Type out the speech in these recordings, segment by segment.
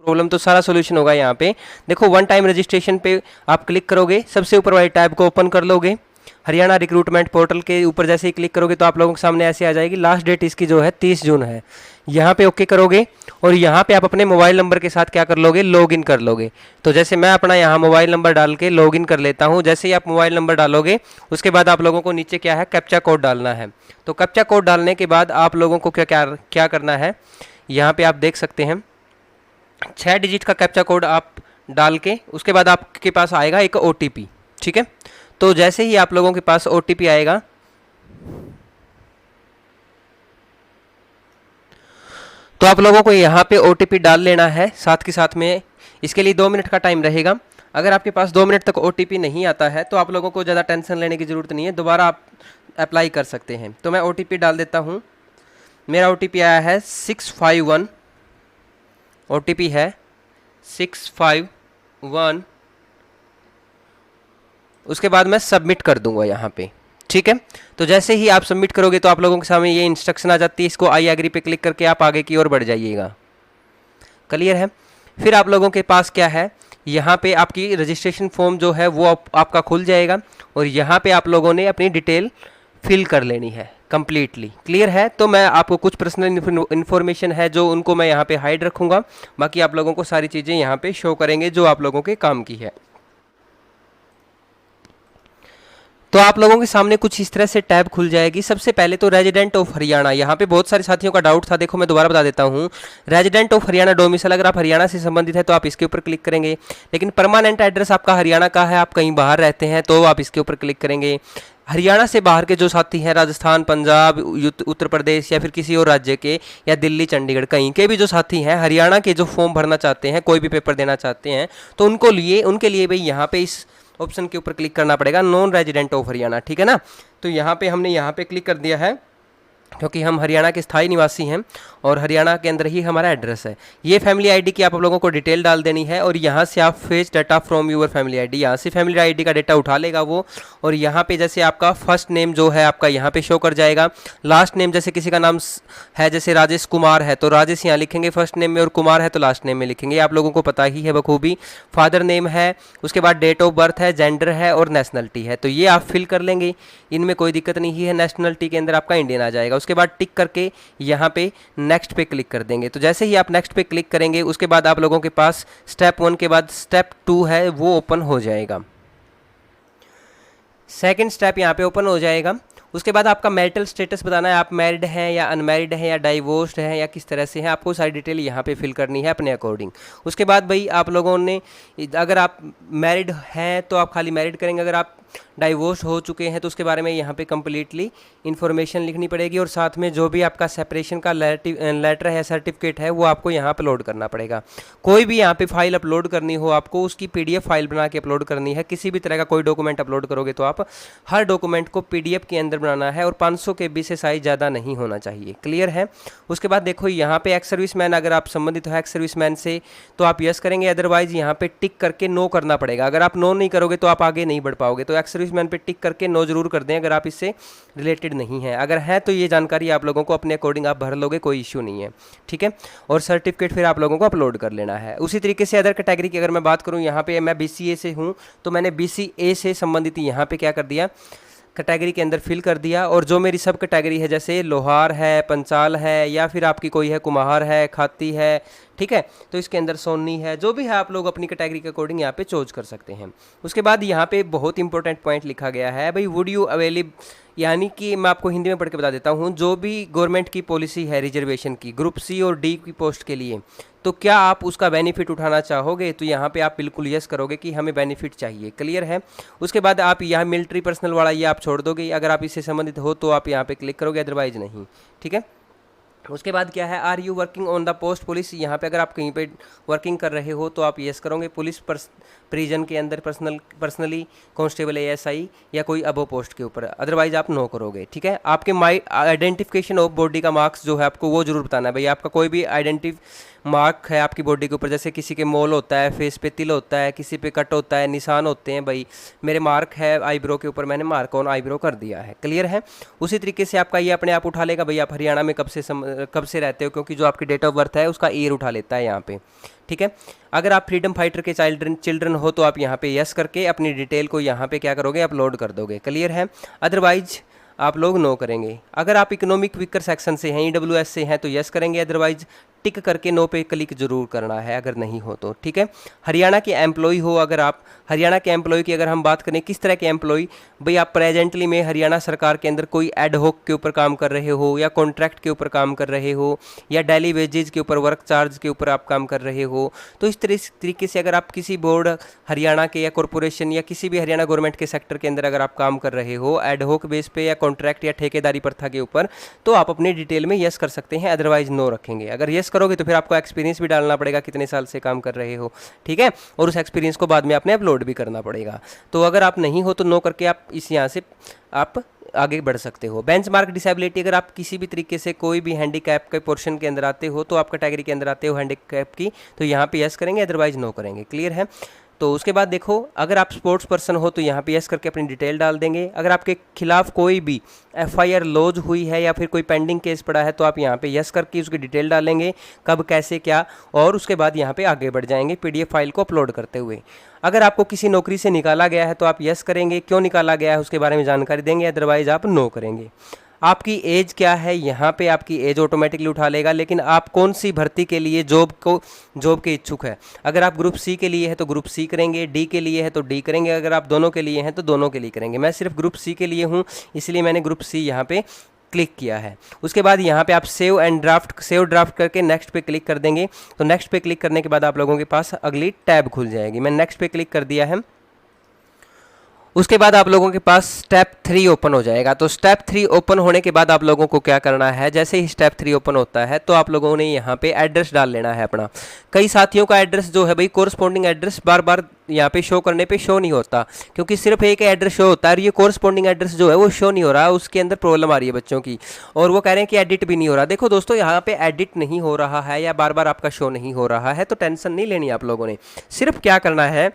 Problem तो सारा solution होगा यहाँ पे। देखो वन टाइम रजिस्ट्रेशन पे आप क्लिक करोगे, सबसे ऊपर वाली टैब को ओपन कर लोगे। हरियाणा रिक्रूटमेंट पोर्टल के ऊपर जैसे ही क्लिक करोगे तो आप लोगों के सामने ऐसे आ जाएगी। लास्ट डेट इसकी जो है 30 जून है। यहाँ पे ओके करोगे और यहाँ पे आप अपने मोबाइल नंबर के साथ क्या कर लोगे, लॉगिन कर लोगे। तो जैसे मैं अपना यहाँ मोबाइल नंबर डाल के लॉगिन कर लेता हूँ। जैसे ही आप मोबाइल नंबर डालोगे उसके बाद आप लोगों को नीचे क्या है, कैप्चा कोड डालना है। तो कैप्चा कोड डालने के बाद आप लोगों को क्या क्या क्या करना है, यहाँ पे आप देख सकते हैं 6 डिजिट का कैप्चा कोड आप डाल के उसके बाद आपके पास आएगा एक OTP। ठीक है, तो जैसे ही आप लोगों के पास OTP आएगा तो आप लोगों को यहाँ पे OTP डाल लेना है। साथ के साथ में इसके लिए 2 मिनट का टाइम रहेगा। अगर आपके पास 2 मिनट तक OTP नहीं आता है तो आप लोगों को ज़्यादा टेंशन लेने की ज़रूरत नहीं है, दोबारा आप अप्लाई कर सकते हैं। तो मैं OTP डाल देता हूँ। मेरा OTP आया है 651, OTP है 651। उसके बाद मैं सबमिट कर दूंगा यहाँ पे। ठीक है, तो जैसे ही आप सबमिट करोगे तो आप लोगों के सामने ये इंस्ट्रक्शन आ जाती है। इसको आई एग्री पे क्लिक करके आप आगे की ओर बढ़ जाइएगा। क्लियर है। फिर आप लोगों के पास क्या है, यहाँ पे आपकी रजिस्ट्रेशन फॉर्म जो है वो आपका खुल जाएगा और यहाँ पे आप लोगों ने अपनी डिटेल फिल कर लेनी है कंप्लीटली। क्लियर है। तो मैं आपको कुछ पर्सनल इन्फॉर्मेशन है जो उनको मैं यहाँ पे हाइड रखूँगा, बाकी आप लोगों को सारी चीज़ें यहाँ पे शो करेंगे जो आप लोगों के काम की है। तो आप लोगों के सामने कुछ इस तरह से टैब खुल जाएगी। सबसे पहले तो रेजिडेंट ऑफ हरियाणा, यहाँ पे बहुत सारे साथियों का डाउट था, देखो मैं दोबारा बता देता हूँ। रेजिडेंट ऑफ हरियाणा डोमिसाइल, अगर आप हरियाणा से संबंधित है तो आप इसके ऊपर क्लिक करेंगे। लेकिन परमानेंट एड्रेस आपका हरियाणा का है, आप कहीं बाहर रहते हैं तो आप इसके ऊपर क्लिक करेंगे। हरियाणा से बाहर के जो साथी हैं, राजस्थान, पंजाब, उत्तर प्रदेश या फिर किसी और राज्य के या दिल्ली, चंडीगढ़, कहीं के भी जो साथी हैं हरियाणा के जो फॉर्म भरना चाहते हैं, कोई भी पेपर देना चाहते हैं, तो उनके लिए भाई यहाँ पे इस ऑप्शन के ऊपर क्लिक करना पड़ेगा, नॉन रेजिडेंट ऑफ हरियाणा। ठीक है ना। तो यहाँ पे हमने यहाँ पे क्लिक कर दिया है क्योंकि हम हरियाणा के स्थायी निवासी हैं और हरियाणा के अंदर ही हमारा एड्रेस है। ये फैमिली आईडी की आप लोगों को डिटेल डाल देनी है और यहाँ से आप fetch data from your family ID, यहाँ से फैमिली आईडी का डाटा उठा लेगा वो। और यहाँ पे जैसे आपका फर्स्ट नेम जो है आपका यहाँ पे शो कर जाएगा। लास्ट नेम जैसे किसी का नाम है जैसे राजेश कुमार है तो राजेश यहाँ लिखेंगे फर्स्ट नेम में और कुमार है तो लास्ट नेम में लिखेंगे, आप लोगों को पता ही है बखूबी। फादर नेम है, उसके बाद डेट ऑफ बर्थ है, जेंडर है और नेशनलिटी है, तो ये आप फिल कर लेंगे, इनमें कोई दिक्कत नहीं है। नेशनलिटी के अंदर आपका इंडियन आ जाएगा। उसके बाद टिक करके यहाँ पे नेक्स्ट पे क्लिक कर देंगे। तो जैसे ही आप नेक्स्ट पे क्लिक करेंगे उसके बाद आप लोगों के पास स्टेप 1 के बाद स्टेप 2 है वो ओपन हो जाएगा। सेकंड स्टेप यहाँ पे ओपन हो जाएगा। उसके बाद आपका मैरिटल स्टेटस बताना है, आप मैरिड हैं या अनमैरिड हैं या डाइवोर्स्ड हैं या किस तरह से हैं, आपको सारी डिटेल यहाँ पे फिल करनी है अपने अकॉर्डिंग। उसके बाद भाई आप लोगों ने, अगर आप मैरिड हैं तो आप खाली मैरिड करेंगे, अगर आप डाइवोर्स हो चुके हैं तो उसके बारे में यहाँ पे कम्प्लीटली इन्फॉर्मेशन लिखनी पड़ेगी और साथ में जो भी आपका सेपरेशन का लेटर है, सर्टिफिकेट है, वो आपको यहाँ पे अपलोड करना पड़ेगा। कोई भी यहाँ पे फाइल अपलोड करनी हो आपको, उसकी PDF फाइल बना के अपलोड करनी है। किसी भी तरह का कोई डॉक्यूमेंट अपलोड करोगे तो आप हर डॉक्यूमेंट को PDF के अंदर बनाना है और 500 KB से साइज ज़्यादा नहीं होना चाहिए। क्लियर है। उसके बाद देखो यहाँ पे एक्स सर्विसमैन, अगर आप संबंधित हो एक्स सर्विसमैन से तो आप यस करेंगे, अदरवाइज यहाँ पे टिक करके नो करना पड़ेगा। अगर आप नो नहीं करोगे तो आप आगे नहीं बढ़ पाओगे। तो एक्स सर्विसमैन पे टिक करके नो जरूर कर दें अगर आप इससे रिलेटेड नहीं है। अगर है तो ये जानकारी आप लोगों को अपने अकॉर्डिंग आप भर लोगे, कोई इश्यू नहीं है। ठीक है। और सर्टिफिकेट फिर आप लोगों को अपलोड कर लेना है। उसी तरीके से अदर कैटेगरी की अगर मैं बात करूँ, यहाँ पे मैं BCA से हूँ तो मैंने BCA से संबंधित यहाँ पे क्या कर दिया, कैटेगरी के अंदर फिल कर दिया। और जो मेरी सब कैटेगरी है जैसे लोहार है, पंचाल है या फिर आपकी कोई है कुम्हार है, खाती है, ठीक है, तो इसके अंदर सोनी है, जो भी है आप लोग अपनी कैटेगरी के अकॉर्डिंग यहाँ पे चूज कर सकते हैं। उसके बाद यहाँ पे बहुत इंपॉर्टेंट पॉइंट लिखा गया है भाई, वुड यू अवेलेबल, यानी कि मैं आपको हिंदी में पढ़ के बता देता हूँ। जो भी गवर्नमेंट की पॉलिसी है रिजर्वेशन की ग्रुप C और D की पोस्ट के लिए, तो क्या आप उसका बेनिफिट उठाना चाहोगे? तो यहाँ पे आप बिल्कुल यस करोगे कि हमें बेनिफिट चाहिए। क्लियर है। उसके बाद आप यहाँ मिलिट्री पर्सनल वाला ये आप छोड़ दोगे, अगर आप इससे संबंधित हो तो आप यहाँ पे क्लिक करोगे, अदरवाइज नहीं। ठीक है। उसके बाद क्या है, are you working on the post police, यहाँ पे अगर आप कहीं पे वर्किंग कर रहे हो तो आप यस करोगे। पुलिस प्रिजन के अंदर पर्सनली कांस्टेबल ASI या कोई अबो पोस्ट के ऊपर, अदरवाइज आप नो करोगे। ठीक है। आपके आइडेंटिफिकेशन ऑफ बॉडी का मार्क्स जो है आपको वो जरूर बताना है भाई। आपका कोई भी आइडेंटिटी मार्क है आपकी बॉडी के ऊपर, जैसे किसी के मोल होता है, फेस पे तिल होता है, किसी पे कट होता है, निशान होते हैं भाई। मेरे मार्क है आईब्रो के ऊपर, मैंने मार्क ऑन आईब्रो कर दिया है। क्लियर है। उसी तरीके से आपका ये अपने आप उठा लेगा भाई आप हरियाणा में कब से रहते हो, क्योंकि जो आपकी डेट ऑफ बर्थ है उसका ईयर उठा लेता है यहाँ पे। ठीक है। अगर आप फ्रीडम फाइटर के चिल्ड्रन हो तो आप यहाँ पे यस करके अपनी डिटेल को यहाँ पे क्या करोगे, अपलोड कर दोगे। क्लियर है। अदरवाइज आप लोग नो करेंगे। अगर आप इकोनॉमिक वीकर सेक्शन से हैं, EWS से हैं, तो यस करेंगे, अदरवाइज टिक करके नो पे क्लिक जरूर करना है अगर नहीं हो तो, ठीक है। हरियाणा के एम्प्लॉय हो, अगर आप हरियाणा के एम्प्लॉय की अगर हम बात करें किस तरह के एम्प्लॉय, भाई आप प्रेजेंटली में हरियाणा सरकार के अंदर कोई एड हॉक के ऊपर काम कर रहे हो, या कॉन्ट्रैक्ट के ऊपर काम कर रहे हो, या डेली वेजेज के ऊपर, वर्क चार्ज के ऊपर आप काम कर रहे हो, तो इस तरीके से अगर आप किसी बोर्ड हरियाणा के या कॉरपोरेशन या किसी भी हरियाणा गवर्नमेंट के सेक्टर के अंदर अगर आप काम कर रहे हो एड हॉक बेस पे या कॉन्ट्रैक्ट या ठेकेदारी प्रथा के ऊपर, तो आप अपनी डिटेल में यस कर सकते हैं, अदरवाइज नो रखेंगे। अगर यस करोगे तो फिर आपको एक्सपीरियंस भी डालना पड़ेगा, कितने साल से काम कर रहे हो, ठीक है, और उस एक्सपीरियंस को बाद में आपने अपलोड भी करना पड़ेगा। तो अगर आप नहीं हो तो नो करके आप इस यहाँ से आप आगे बढ़ सकते हो। बेंचमार्क डिसेबिलिटी, अगर आप किसी भी तरीके से कोई भी हैंडीकैप के पोर्शन के अंदर आते हो, तो आप कैटेगरी के अंदर आते हो हैंडीकैप की, तो यहाँ पे यस करेंगे, अदरवाइज नो करेंगे। क्लियर है। तो उसके बाद देखो, अगर आप स्पोर्ट्स पर्सन हो तो यहाँ पे यस करके अपनी डिटेल डाल देंगे। अगर आपके खिलाफ कोई भी FIR लॉज हुई है या फिर कोई पेंडिंग केस पड़ा है, तो आप यहाँ पे यस करके उसकी डिटेल डालेंगे, कब कैसे क्या, और उसके बाद यहाँ पे आगे बढ़ जाएंगे PDF फाइल को अपलोड करते हुए। अगर आपको किसी नौकरी से निकाला गया है तो आप यस करेंगे, क्यों निकाला गया है उसके बारे में जानकारी देंगे, अदरवाइज आप नो करेंगे। आपकी एज क्या है, यहाँ पे आपकी एज ऑटोमेटिकली उठा लेगा, लेकिन आप कौन सी भर्ती के लिए जॉब के इच्छुक है। अगर आप ग्रुप C के लिए है तो ग्रुप C करेंगे, D के लिए है तो D करेंगे, अगर आप दोनों के लिए हैं तो दोनों के लिए करेंगे। मैं सिर्फ ग्रुप C के लिए हूँ, इसलिए मैंने ग्रुप C यहाँ पे क्लिक किया है। उसके बाद यहाँ पे आप सेव ड्राफ्ट करके नेक्स्ट पे क्लिक कर देंगे। तो नेक्स्ट पे क्लिक करने के बाद आप लोगों के पास अगली टैब खुल जाएगी। मैं नेक्स्ट पे क्लिक कर दिया है। उसके बाद आप लोगों के पास स्टेप 3 ओपन हो जाएगा। तो स्टेप 3 ओपन होने के बाद आप लोगों को क्या करना है, जैसे ही स्टेप 3 ओपन होता है तो आप लोगों ने यहाँ पे एड्रेस डाल लेना है अपना। कई साथियों का एड्रेस जो है भाई, कोरस्पॉन्डिंग एड्रेस बार बार यहाँ पे शो करने पे शो नहीं होता, क्योंकि सिर्फ एक एड्रेस शो होता है, और ये कोरस्पॉन्डिंग एड्रेस जो है वो शो नहीं हो रहा, उसके अंदर प्रॉब्लम आ रही है बच्चों की, और वो कह रहे हैं कि एडिट भी नहीं हो रहा। देखो दोस्तों, यहाँ पे एडिट नहीं हो रहा है या बार बार आपका शो नहीं हो रहा है तो टेंशन नहीं लेनी आप लोगों ने। सिर्फ क्या करना है,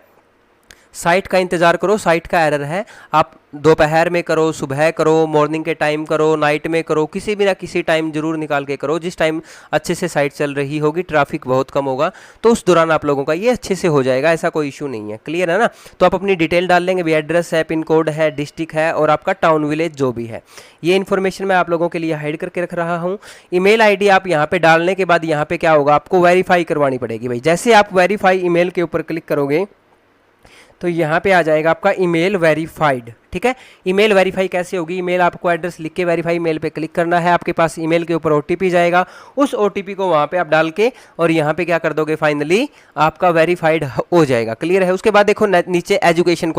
साइट का इंतज़ार करो। साइट का एरर है, आप दोपहर में करो, सुबह करो, मॉर्निंग के टाइम करो, नाइट में करो, किसी भी ना किसी टाइम जरूर निकाल के करो, जिस टाइम अच्छे से साइट चल रही होगी, ट्रैफिक बहुत कम होगा, तो उस दौरान आप लोगों का ये अच्छे से हो जाएगा, ऐसा कोई इशू नहीं है। क्लियर है ना। तो आप अपनी डिटेल डाल लेंगे, भी एड्रेस है, पिन कोड है, डिस्ट्रिक्ट है, और आपका टाउन विलेज जो भी है। ये इन्फॉर्मेशन मैं आप लोगों के लिए हाइड करके रख रहा हूँ। ईमेल ID आप यहाँ पे डालने के बाद यहाँ पे क्या होगा, आपको वेरीफाई करवानी पड़ेगी भाई। जैसे आप वेरीफाई ईमेल के ऊपर क्लिक करोगे तो यहाँ पे आ जाएगा आपका ईमेल वेरीफाइड। ठीक है। ईमेल वेरीफाई कैसे होगी, ईमेल आपको एड्रेस लिख के वेरीफाई ईमेल पे क्लिक करना है, आपके पास ईमेल के ऊपर OTP जाएगा, उस OTP को वहाँ पे आप डाल के और यहाँ पे क्या कर दोगे, फाइनली आपका वेरीफाइड हो जाएगा। क्लियर है। उसके बाद देखो नीचे एजुकेशन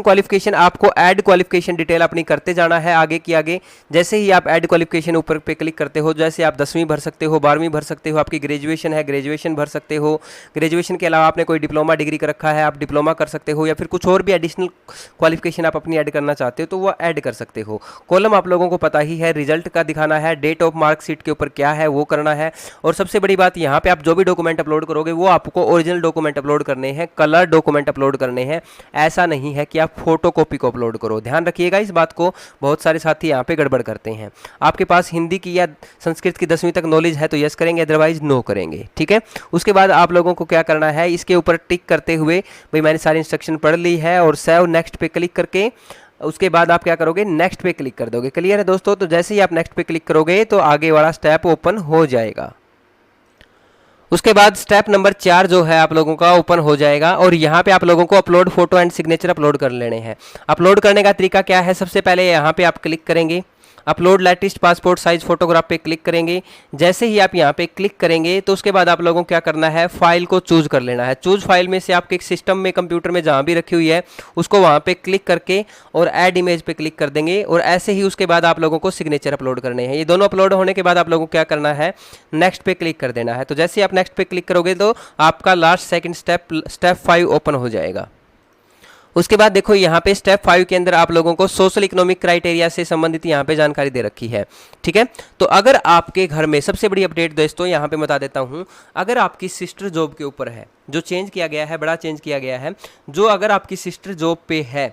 क्वालिफिकेशन आपको ऐड क्वालिफिकेशन डिटेल अपनी करते जाना है आगे की आगे। जैसे ही आप ऐड क्वालिफिकेशन ऊपर पे क्लिक करते हो, जैसे आप 10वीं भर सकते हो, 12वीं भर सकते हो, आपकी ग्रेजुएशन है ग्रेजुएशन भर सकते हो, ग्रेजुएशन के अलावा आपने कोई डिप्लोमा डिग्री कर रखा है आप डिप्लोमा कर सकते हो, या फिर कुछ और भी एडिशनल क्वालिफिकेशन आप अपनी ऐड करना चाहते हो तो वो ऐड कर सकते हो। कॉलम आप लोगों को पता ही है, रिजल्ट का दिखाना है, डेट ऑफ मार्कशीट के ऊपर क्या है वो करना है, और सबसे बड़ी बात यहाँ पे आप जो भी डॉक्यूमेंट अपलोड करोगे वो आपको ओरिजिनल डॉक्यूमेंट अपलोड करने हैं, कलर डॉक्यूमेंट अपलोड करने हैं। ऐसा नहीं है कि आप फोटोकॉपी को अपलोड करो, ध्यान रखिएगा इस बात को, बहुत सारे साथी यहाँ पे गड़बड़ करते हैं। आपके पास हिंदी की या संस्कृत की 10वीं तक नॉलेज है तो यस करेंगे, अदरवाइज नो करेंगे। ठीक है। उसके बाद आप लोगों को क्या करना है, इसके ऊपर टिक करते हुए भाई मैंने सारी इंस्ट्रक्शन पढ़ ली है, और सेव नेक्स्ट पे क्लिक करके उसके बाद आप क्या करोगे, नेक्स्ट पे क्लिक कर दोगे। क्लियर है दोस्तों। तो जैसे ही आप नेक्स्ट पे क्लिक करोगे तो आगे वाला स्टेप ओपन हो जाएगा। उसके बाद स्टेप नंबर 4 जो है आप लोगों का ओपन हो जाएगा, और यहाँ पे आप लोगों को upload photo and signature upload कर लेने हैं। अपलोड करने का तरीका क्या है, सबसे पहले यहाँ पे आप क्लिक करेंगे, upload latest passport size photograph पे क्लिक करेंगे। जैसे ही आप यहाँ पे क्लिक करेंगे तो उसके बाद आप लोगों को क्या करना है, फाइल को चूज कर लेना है। चूज फाइल में से आपके सिस्टम में कंप्यूटर में जहाँ भी रखी हुई है उसको वहाँ पे क्लिक करके और ऐड इमेज पे क्लिक कर देंगे, और ऐसे ही उसके बाद आप लोगों को सिग्नेचर अपलोड करने हैं। ये दोनों अपलोड होने के बाद आप लोगों को क्या करना है, नेक्स्ट पे क्लिक कर देना है। तो जैसे ही आप नेक्स्ट पे क्लिक करोगे तो आपका लास्ट सेकेंड स्टेप 5 ओपन हो जाएगा। उसके बाद देखो यहाँ पे स्टेप 5 के अंदर आप लोगों को सोशल इकोनॉमिक क्राइटेरिया से संबंधित यहाँ पे जानकारी दे रखी है। ठीक है। तो अगर आपके घर में, सबसे बड़ी अपडेट दोस्तों यहाँ पे बता देता हूँ, अगर आपकी सिस्टर जॉब के ऊपर है, जो चेंज किया गया है, बड़ा चेंज किया गया है, जो अगर आपकी सिस्टर जॉब पे है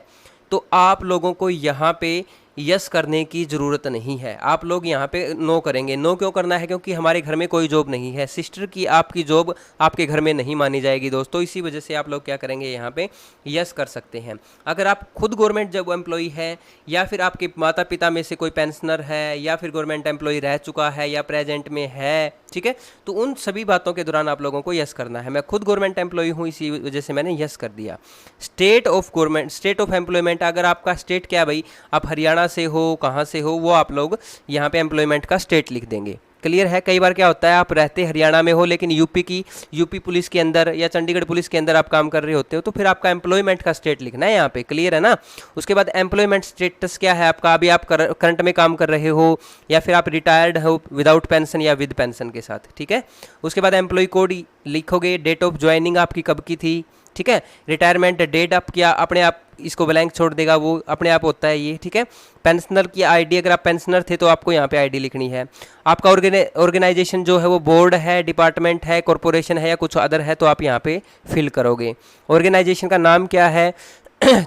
तो आप लोगों को यहाँ पे यस करने की ज़रूरत नहीं है, आप लोग यहाँ पे नो करेंगे। नो क्यों करना है? क्योंकि हमारे घर में कोई जॉब नहीं है, सिस्टर की आपकी जॉब आपके घर में नहीं मानी जाएगी दोस्तों, इसी वजह से आप लोग क्या करेंगे, यहाँ पे यस कर सकते हैं। अगर आप खुद गवर्नमेंट जॉब एम्प्लॉई है या फिर आपके माता पिता में से कोई पेंशनर है या फिर गवर्नमेंट एम्प्लॉई रह चुका है या प्रेजेंट में है, ठीक है, तो उन सभी बातों के दौरान आप लोगों को यस करना है। मैं खुद गवर्नमेंट एम्प्लॉई हूँ, इसी वजह से मैंने यस कर दिया। State of government, state of employment, अगर आपका स्टेट क्या भाई, आप हरियाणा से हो, कहाँ से हो, वो आप लोग यहाँ पे एम्प्लॉयमेंट का स्टेट लिख देंगे। क्लियर है? कई बार क्या होता है, आप रहते हरियाणा में हो लेकिन यूपी पुलिस के अंदर या चंडीगढ़ पुलिस के अंदर आप काम कर रहे होते हो, तो फिर आपका एम्प्लॉयमेंट का स्टेट लिखना है यहाँ पे। क्लियर है ना? उसके बाद एम्प्लॉयमेंट स्टेटस क्या है आपका, अभी आप करंट में काम कर रहे हो या फिर आप रिटायर्ड हो विदाउट पेंशन या विद पेंशन के साथ, ठीक है। उसके बाद एम्प्लॉय कोड लिखोगे, डेट ऑफ ज्वाइनिंग आपकी कब की थी, ठीक है। रिटायरमेंट डेट आप क्या अपने आप इसको ब्लैंक छोड़ देगा, वो अपने आप होता है ये, ठीक है। पेंशनर की आईडी, अगर आप पेंशनर थे तो आपको यहाँ पे आईडी लिखनी है। आपका ऑर्गेनाइजेशन जो है वो बोर्ड है, डिपार्टमेंट है, कॉरपोरेशन है या कुछ अदर है, तो आप यहाँ पे फिल करोगे। ऑर्गेनाइजेशन का नाम क्या है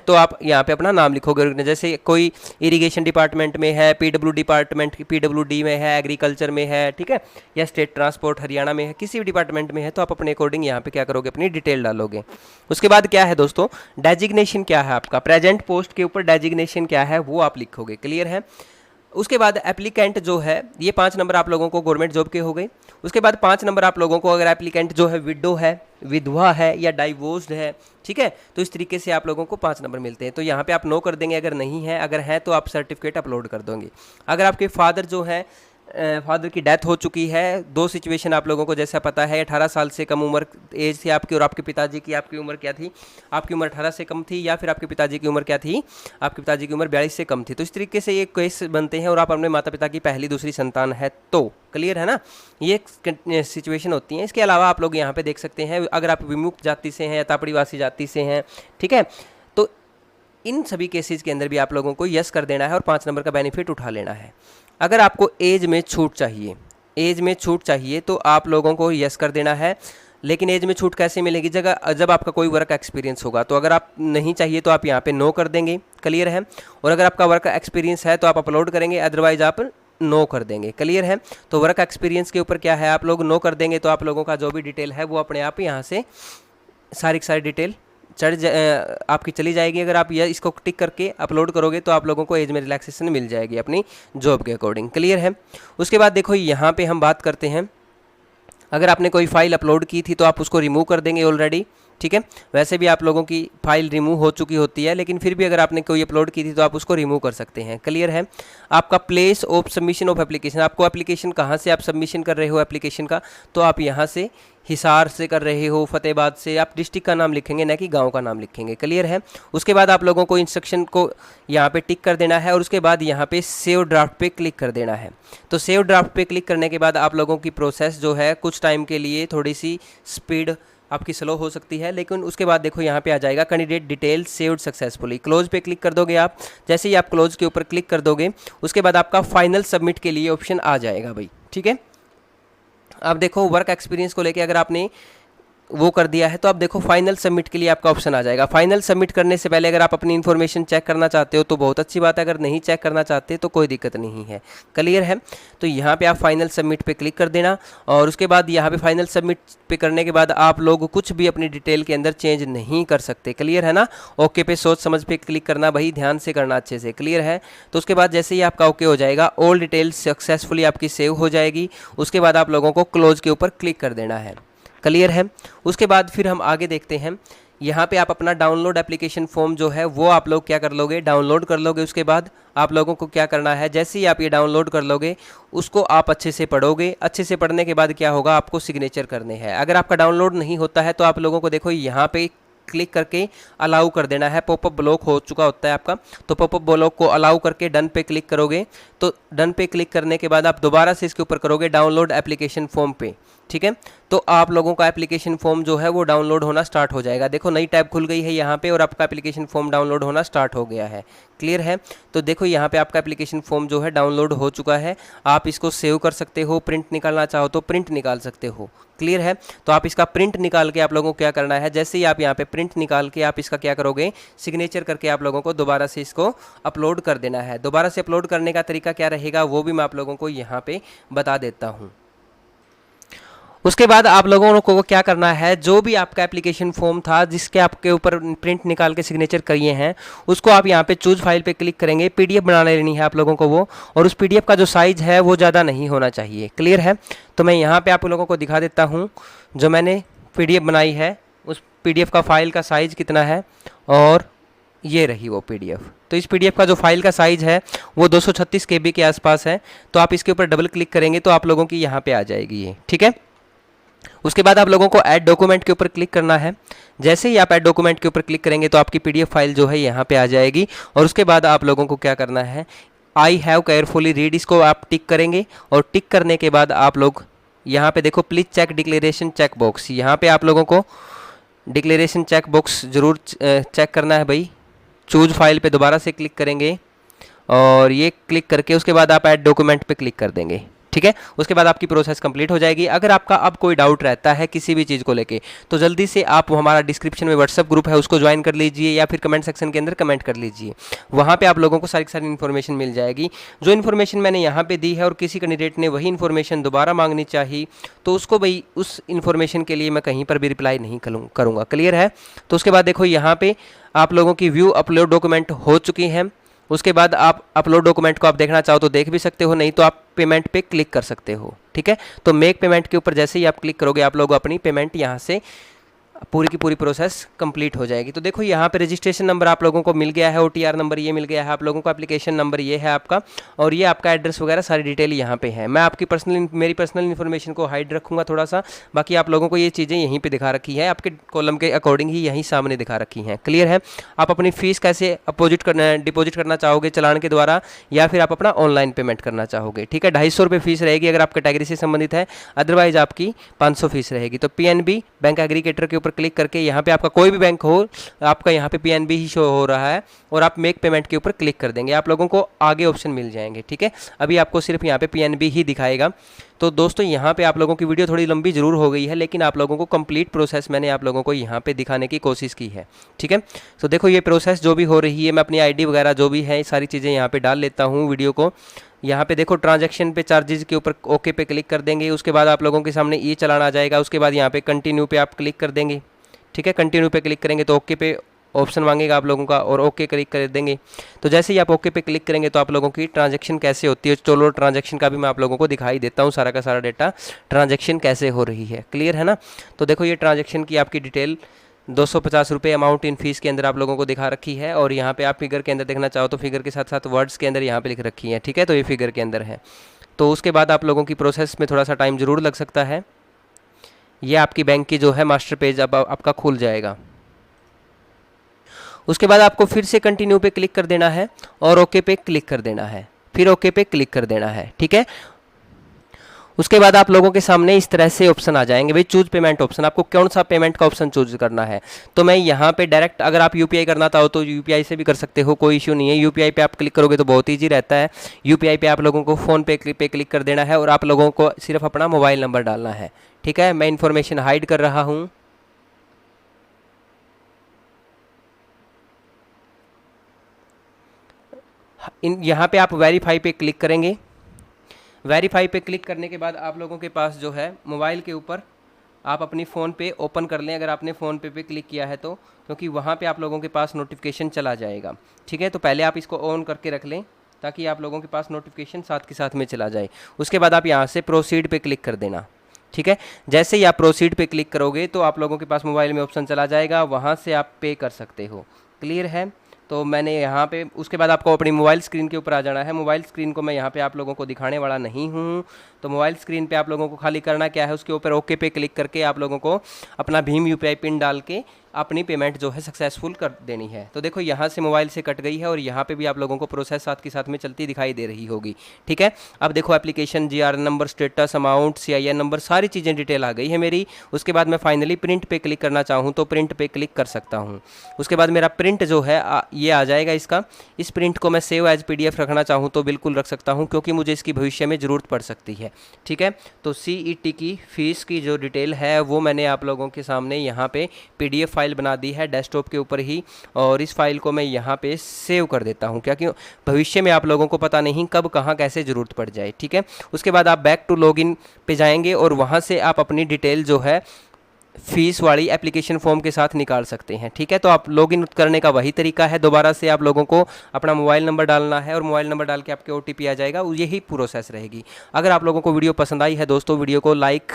तो आप यहाँ पे अपना नाम लिखोगे। जैसे कोई इरिगेशन डिपार्टमेंट में है, पीडब्ल्यू डिपार्टमेंट पीडब्ल्यूडी में है, एग्रीकल्चर में है, ठीक है, या स्टेट ट्रांसपोर्ट हरियाणा में है, किसी भी डिपार्टमेंट में है, तो आप अपने अकॉर्डिंग यहाँ पे क्या करोगे, अपनी डिटेल डालोगे। उसके बाद क्या है दोस्तों, डेजिग्नेशन क्या है आपका, प्रेजेंट पोस्ट के ऊपर डेजिग्नेशन क्या है वो आप लिखोगे। क्लियर है? उसके बाद एप्लीकेंट जो है, ये 5 नंबर आप लोगों को गवर्नमेंट जॉब के हो गए। उसके बाद 5 नंबर आप लोगों को, अगर एप्लीकेंट जो है विडो है, विधवा है या डाइवोर्स्ड है, ठीक है, तो इस तरीके से आप लोगों को 5 नंबर मिलते हैं। तो यहाँ पे आप नो कर देंगे अगर नहीं है, अगर है तो आप सर्टिफिकेट अपलोड कर दोगे। अगर आपके फादर जो है, फादर की डेथ हो चुकी है, 2 सिचुएशन आप लोगों को जैसा पता है, 18 साल से कम उम्र एज थी आपकी, और आपके पिताजी की आपकी उम्र क्या थी, आपकी उम्र 18 से कम थी, या फिर आपके पिताजी की उम्र क्या थी, आपके पिताजी की उम्र 42 से कम थी, तो इस तरीके से ये केस बनते हैं, और आप अपने माता पिता की पहली दूसरी संतान है तो। क्लियर है ना? ये सिचुएशन होती हैं। इसके अलावा आप लोग यहाँ पे देख सकते हैं, अगर आप विमुक्त जाति से हैं या तापड़ीवासी जाति से हैं, ठीक है, तो इन सभी केसेस के अंदर भी आप लोगों को यस कर देना है और 5 नंबर का बेनिफिट उठा लेना है। अगर आपको एज में छूट चाहिए, एज में छूट चाहिए तो आप लोगों को यस कर देना है। लेकिन एज में छूट कैसे मिलेगी, जब आपका कोई वर्क एक्सपीरियंस होगा। तो अगर आप नहीं चाहिए तो आप यहाँ पे नो कर देंगे। क्लियर है? और अगर आपका वर्क एक्सपीरियंस है तो आप अपलोड करेंगे, अदरवाइज आप नो कर देंगे। क्लियर है? तो वर्क एक्सपीरियंस के ऊपर क्या है, आप लोग नो कर देंगे तो आप लोगों का जो भी डिटेल है वो अपने आप यहाँ से सारी डिटेल आपकी चली जाएगी। अगर आप यह इसको टिक करके अपलोड करोगे तो आप लोगों को एज में रिलैक्सेशन मिल जाएगी अपनी जॉब के अकॉर्डिंग। क्लियर है? उसके बाद देखो यहाँ पे हम बात करते हैं, अगर आपने कोई फाइल अपलोड की थी तो आप उसको रिमूव कर देंगे ऑलरेडी, ठीक है। वैसे भी आप लोगों की फाइल रिमूव हो चुकी होती है, लेकिन फिर भी अगर आपने कोई अपलोड की थी तो आप उसको रिमूव कर सकते हैं। क्लियर है? आपका place of submission of application, आपको एप्लीकेशन कहाँ से आप सबमिशन कर रहे हो एप्लीकेशन का, तो आप यहाँ से हिसार से कर रहे हो, फतेहाबाद से, आप डिस्ट्रिक्ट का नाम लिखेंगे ना कि गांव का नाम लिखेंगे। क्लियर है? उसके बाद आप लोगों को इंस्ट्रक्शन को यहाँ पे टिक कर देना है और उसके बाद यहाँ पे सेव ड्राफ्ट पे क्लिक कर देना है। तो सेव ड्राफ्ट पे क्लिक करने के बाद आप लोगों की प्रोसेस जो है कुछ टाइम के लिए थोड़ी सी स्पीड आपकी स्लो हो सकती है, लेकिन उसके बाद देखो यहाँ पे आ जाएगा candidate detail saved successfully. Close पे क्लिक कर दोगे आप। जैसे ही आप क्लोज के ऊपर क्लिक कर दोगे उसके बाद आपका फाइनल सबमिट के लिए ऑप्शन आ जाएगा भाई, ठीक है। आप देखो वर्क एक्सपीरियंस को लेके अगर आपने वो कर दिया है तो आप देखो फाइनल सबमिट के लिए आपका ऑप्शन आ जाएगा। फाइनल सबमिट करने से पहले अगर आप अपनी इन्फॉर्मेशन चेक करना चाहते हो तो बहुत अच्छी बात है, अगर नहीं चेक करना चाहते तो कोई दिक्कत नहीं है। क्लियर है? तो यहाँ पे आप फाइनल सबमिट पे क्लिक कर देना और उसके बाद यहाँ पे फाइनल सबमिट पे करने के बाद आप लोग कुछ भी अपनी डिटेल के अंदर चेंज नहीं कर सकते। क्लियर है ना? ओके पे सोच समझ पे क्लिक करना भाई, ध्यान से करना अच्छे से। क्लियर है? तो उसके बाद जैसे ही आपका ओके हो जाएगा, ऑल डिटेल सक्सेसफुली आपकी सेव हो जाएगी। उसके बाद आप लोगों को क्लोज के ऊपर क्लिक कर देना है। क्लियर है? उसके बाद फिर हम आगे देखते हैं, यहाँ पे आप अपना डाउनलोड एप्लीकेशन फॉर्म जो है वो आप लोग क्या कर लोगे, डाउनलोड कर लोगे। उसके बाद आप लोगों को क्या करना है, जैसे ही आप ये डाउनलोड कर लोगे उसको आप अच्छे से पढ़ोगे। अच्छे से पढ़ने के बाद क्या होगा, आपको सिग्नेचर करने हैं। अगर आपका डाउनलोड नहीं होता है तो आप लोगों को देखो यहाँ पे क्लिक करके अलाउ कर देना है। पॉपअप ब्लॉक हो चुका होता है आपका, तो पॉपअप ब्लॉक को अलाउ करके डन पे क्लिक करोगे। तो डन पे क्लिक करने के बाद आप दोबारा से इसके ऊपर करोगे डाउनलोड एप्लीकेशन फॉर्म पे। ठीक है। तो आप लोगों का एप्लीकेशन फॉर्म जो है वो डाउनलोड होना स्टार्ट हो जाएगा। देखो नई टैब खुल गई है यहाँ पे और आपका एप्लीकेशन फॉर्म डाउनलोड होना स्टार्ट हो गया है। क्लियर है। तो देखो यहाँ पे आपका एप्लीकेशन फॉर्म जो है डाउनलोड हो चुका है। आप इसको सेव कर सकते हो, प्रिंट निकालना चाहो तो प्रिंट निकाल सकते हो। क्लियर है। तो आप इसका प्रिंट निकाल के आप लोगों को क्या करना है, जैसे ही आप यहाँ पे प्रिंट निकाल के आप इसका क्या करोगे, सिग्नेचर करके आप लोगों को दोबारा से इसको अपलोड कर देना है। दोबारा से अपलोड करने का तरीका क्या रहेगा वो भी मैं आप लोगों को यहाँ पे बता देता हूँ। उसके बाद आप लोगों को क्या करना है, जो भी आपका एप्लीकेशन फॉर्म था जिसके आपके ऊपर प्रिंट निकाल के सिग्नेचर करिए हैं, उसको आप यहाँ पे चूज फाइल पे क्लिक करेंगे। पीडीएफ बनाने लेनी है आप लोगों को वो, और उस पीडीएफ का जो साइज़ है वो ज़्यादा नहीं होना चाहिए। क्लियर है। तो मैं यहाँ पर आप लोगों को दिखा देता हूँ जो मैंने पीडीएफ बनाई है, उस पीडीएफ का फाइल का साइज़ कितना है, और ये रही वो पीडीएफ। तो इस पीडीएफ का जो फाइल का साइज़ है वो 236 KB के आसपास है। तो आप इसके ऊपर डबल क्लिक करेंगे तो आप लोगों की यहाँ पे आ जाएगी ये। ठीक है। उसके बाद आप लोगों को ऐड डॉक्यूमेंट के ऊपर क्लिक करना है। जैसे ही आप ऐड डॉक्यूमेंट के ऊपर क्लिक करेंगे तो आपकी पीडीएफ फाइल जो है यहाँ पे आ जाएगी। और उसके बाद आप लोगों को क्या करना है, आई हैव केयरफुली रीड, इसको आप टिक करेंगे। और टिक करने के बाद आप लोग यहाँ पे देखो please check declaration check box, यहाँ पे आप लोगों को डिक्लेरेशन चेक बॉक्स ज़रूर चेक करना है भाई। चूज फाइल पे दोबारा से क्लिक करेंगे और ये क्लिक करके उसके बाद आप ऐड डॉक्यूमेंट पे क्लिक कर देंगे। ठीक है। उसके बाद आपकी प्रोसेस कंप्लीट हो जाएगी। अगर आपका अब कोई डाउट रहता है किसी भी चीज़ को लेके तो जल्दी से आप हमारा डिस्क्रिप्शन में व्हाट्सअप ग्रुप है उसको ज्वाइन कर लीजिए, या फिर कमेंट सेक्शन के अंदर कमेंट कर लीजिए। वहाँ पे आप लोगों को सारी इन्फॉर्मेशन मिल जाएगी। जो इन्फॉर्मेशन मैंने यहाँ पे दी है और किसी कैंडिडेट ने वही इन्फॉर्मेशन दोबारा मांगनी चाहिए तो उसको भाई उस इन्फॉर्मेशन के लिए मैं कहीं पर भी रिप्लाई नहीं करूँगा। क्लियर है। तो उसके बाद देखो यहाँ पे आप लोगों की व्यू अपलोड डॉक्यूमेंट हो चुकी हैं। उसके बाद आप अपलोड डॉक्यूमेंट को आप देखना चाहो तो देख भी सकते हो, नहीं तो आप पेमेंट पे क्लिक कर सकते हो। ठीक है। तो मेक पेमेंट के ऊपर जैसे ही आप क्लिक करोगे आप लोग अपनी पेमेंट यहाँ से पूरी की पूरी प्रोसेस कंप्लीट हो जाएगी। तो देखो यहाँ पे रजिस्ट्रेशन नंबर आप लोगों को मिल गया है, OTR नंबर ये मिल गया है आप लोगों को, एप्लीकेशन नंबर ये है आपका, और ये आपका एड्रेस वगैरह सारी डिटेल यहाँ पे है। मैं आपकी मेरी पर्सनल इन्फॉर्मेशन को हाइड रखूँगा थोड़ा सा, बाकी आप लोगों को ये चीज़ें यहीं पर दिखा रखी है, आपके कॉलम के अकॉर्डिंग ही यहीं सामने दिखा रखी हैं। क्लियर है। आप अपनी फ़ीस कैसे डिपॉजिट करना चाहोगे चालान के द्वारा, या फिर आप अपना ऑनलाइन पेमेंट करना चाहोगे। ठीक है। 250 रुपये फीस रहेगी अगर आप कैटेगरी से संबंधित है, अदरवाइज आपकी 500 फीस रहेगी। तो PNB बैंक एग्रीगेटर के ऊपर क्लिक करके यहाँ पे आपका कोई भी बैंक हो, आपका यहाँ पे PNB ही शो हो रहा है और आप मेक पेमेंट के ऊपर क्लिक कर देंगे, आप लोगों को आगे ऑप्शन मिल जाएंगे। ठीक है। अभी आपको सिर्फ यहाँ पे PNB ही दिखाएगा। तो दोस्तों यहाँ पे आप लोगों की वीडियो थोड़ी लंबी जरूर हो गई है, लेकिन आप लोगों को कंप्लीट प्रोसेस मैंने आप लोगों को यहाँ पे दिखाने की कोशिश की है। ठीक है। तो देखो ये प्रोसेस जो भी हो रही है, मैं अपनी ID वगैरह जो भी है सारी चीज़ें यहाँ पे डाल लेता हूँ वीडियो को। यहाँ पे देखो ट्रांजैक्शन पे चार्जेस के ऊपर ओके पे क्लिक कर देंगे। उसके बाद आप लोगों के सामने ये चालान आ जाएगा। उसके बाद यहाँ पे कंटिन्यू पे आप क्लिक कर देंगे। ठीक है। कंटिन्यू पे क्लिक करेंगे तो ओके पे ऑप्शन मांगेगा आप लोगों का, और ओके क्लिक कर देंगे। तो जैसे ही आप ओके पे क्लिक करेंगे तो आप लोगों की ट्रांजैक्शन कैसे होती है, चलो ट्रांजैक्शन का भी मैं आप लोगों को दिखाई देता हूँ, सारा का सारा डेटा ट्रांजैक्शन कैसे हो रही है। क्लियर है ना। तो देखो ये ट्रांजैक्शन की आपकी डिटेल 250 रुपये अमाउंट इन फीस के अंदर आप लोगों को दिखा रखी है, और यहाँ पे आप फिगर के अंदर देखना चाहो तो फिगर के साथ साथ वर्ड्स के अंदर यहाँ पे लिख रखी है। ठीक है। तो ये फिगर के अंदर है। तो उसके बाद आप लोगों की प्रोसेस में थोड़ा सा टाइम ज़रूर लग सकता है। ये आपकी बैंक की जो है मास्टर पेज अब आपका खुल जाएगा। उसके बाद आपको फिर से कंटिन्यू पे क्लिक कर देना है और ओके पे क्लिक कर देना है, फिर ओके पे क्लिक कर देना है। ठीक है। उसके बाद आप लोगों के सामने इस तरह से ऑप्शन आ जाएंगे भाई, चूज पेमेंट ऑप्शन, आपको कौन सा पेमेंट का ऑप्शन चूज करना है। तो मैं यहाँ पे डायरेक्ट, अगर आप UPI करना चाहो तो UPI से भी कर सकते हो, कोई इश्यू नहीं है। UPI पे आप क्लिक करोगे तो बहुत ईजी रहता है। UPI पे आप लोगों को फ़ोन पे क्लिक कर देना है और आप लोगों को सिर्फ अपना मोबाइल नंबर डालना है। ठीक है। मैं इन्फॉर्मेशन हाइड कर रहा हूँ। यहाँ पे आप वेरीफाई पे क्लिक करेंगे। वेरीफाई पे क्लिक करने के बाद आप लोगों के पास जो है मोबाइल के ऊपर आप अपनी फ़ोन पे ओपन कर लें, अगर आपने फ़ोन पे क्लिक किया है तो, क्योंकि वहाँ पे आप लोगों के पास नोटिफिकेशन चला जाएगा। ठीक है। तो पहले आप इसको ऑन करके रख लें ताकि आप लोगों के पास नोटिफिकेशन साथ के साथ में चला जाए। उसके बाद आप यहाँ से प्रोसीड पे क्लिक कर देना। ठीक है। जैसे ही आप प्रोसीड पे क्लिक करोगे तो आप लोगों के पास मोबाइल में ऑप्शन चला जाएगा, वहाँ से आप पे कर सकते हो। क्लियर है। तो मैंने यहाँ पे, उसके बाद आपको अपनी मोबाइल स्क्रीन के ऊपर आ जाना है। मोबाइल स्क्रीन को मैं यहाँ पे आप लोगों को दिखाने वाला नहीं हूँ। तो मोबाइल स्क्रीन पे आप लोगों को खाली करना क्या है, उसके ऊपर ओके पे क्लिक करके आप लोगों को अपना भीम UPI पिन डाल के अपनी पेमेंट जो है सक्सेसफुल कर देनी है। तो देखो यहाँ से मोबाइल से कट गई है और यहाँ पे भी आप लोगों को प्रोसेस साथ के साथ में चलती दिखाई दे रही होगी। ठीक है, अब देखो application, GR number, status, amount, CIN number, सारी चीज़ें डिटेल आ गई है मेरी। उसके बाद मैं फाइनली प्रिंट पे क्लिक करना चाहूँ तो प्रिंट पे क्लिक कर सकता हूँ। उसके बाद मेरा प्रिंट जो है ये आ जाएगा इसका। इस प्रिंट को मैं सेव एज PDF रखना चाहूँ तो बिल्कुल रख सकता हूँ, क्योंकि मुझे इसकी भविष्य में ज़रूरत पड़ सकती है। ठीक है, तो CET की फ़ीस की जो डिटेल है वो मैंने आप लोगों के सामने यहाँ पे PDF फाइल बना दी है डेस्कटॉप के ऊपर ही, और इस फाइल को मैं यहाँ पे सेव कर देता हूँ, क्या कि भविष्य में आप लोगों को पता नहीं कब कहाँ कैसे ज़रूरत पड़ जाए। ठीक है, उसके बाद आप बैक टू लॉगिन पे जाएंगे और वहाँ से आप अपनी डिटेल जो है फीस वाली एप्लीकेशन फॉर्म के साथ निकाल सकते हैं। ठीक है, तो आप लॉगिन करने का वही तरीका है, दोबारा से आप लोगों को अपना मोबाइल नंबर डालना है और मोबाइल नंबर डाल के आपके OTP आ जाएगा, यही प्रोसेस रहेगी। अगर आप लोगों को वीडियो पसंद आई है दोस्तों, वीडियो को लाइक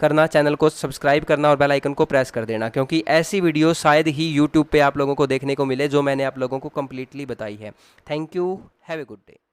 करना, चैनल को सब्सक्राइब करना और बेल आइकन को प्रेस कर देना, क्योंकि ऐसी वीडियो शायद ही यूट्यूब पे आप लोगों को देखने को मिले जो मैंने आप लोगों को कम्प्लीटली बताई है। Thank you, have a good day.